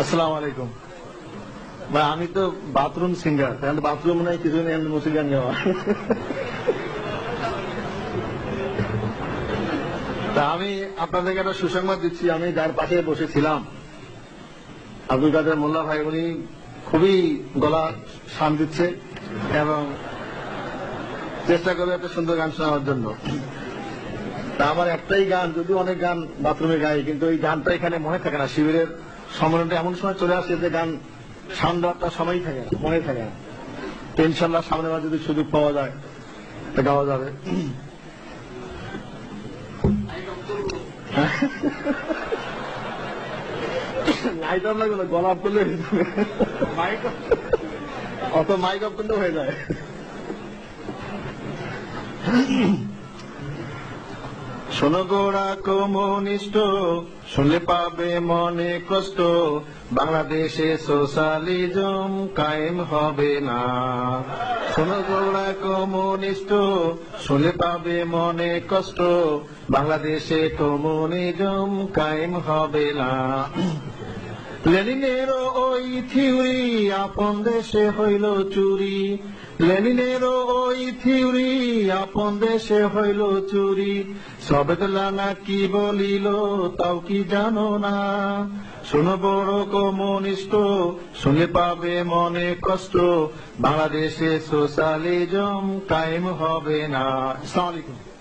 আসসালামু আলাইকুম ভাই, আমি তো বাথরুম সিঙ্গার, কারণ বাথরুম নাই কিছু নেই, মুসিক গান গাওয়া। তা আমি আপনাদেরকে একটা সুসংবাদ দিচ্ছি, আমি যার পাশে বসেছিলাম আব্দুল কাদের মোল্লা ভাই, উনি খুবই গলা শান দিচ্ছে এবং চেষ্টা করবে একটা সুন্দর গান শোনানোর জন্য। তা আমার একটাই গান, যদিও অনেক গান বাথরুমে গাই, কিন্তু এই গানটা এখানে মনে থাকে না। শিবিরের সম্মেলনটা এমন সময় চলে আসে যে গান শান দেওয়ার সময় থাকে না, মনে থাকে না। তো ইনশাল্লাহ সামনে বার যদি সুযোগ পাওয়া যায় তা গাওয়া যাবে। লাইট অফ লাগবে না, গলা অফ করলে অত মাইক অফ করলে হয়ে যায়। শোনো গোড়া কমিউনিস্ট, শুনলে পাবে মনে কষ্ট, বাংলাদেশে সোশ্যালিজম কায়েম হবে না। শোনো গোড়া কমিউনিস্ট, শুনলে পাবে মনে কষ্ট, বাংলাদেশে কমিউনিজম কায়েম হবে না। লেনিনেরও ওই থিওরি আপন দেশে হইল চুরি, লেনিনেরও ওই থিওরি আপন দেশে হইল চুরি, সবেদলানা কি বলিল তাও কি জানো না। শোনো বড় কমিউনিস্ট, শুনলে পাবে মনে কষ্ট, বাংলাদেশে সোশ্যালিজম কায়েম হবে না। আসসালামু আলাইকুম।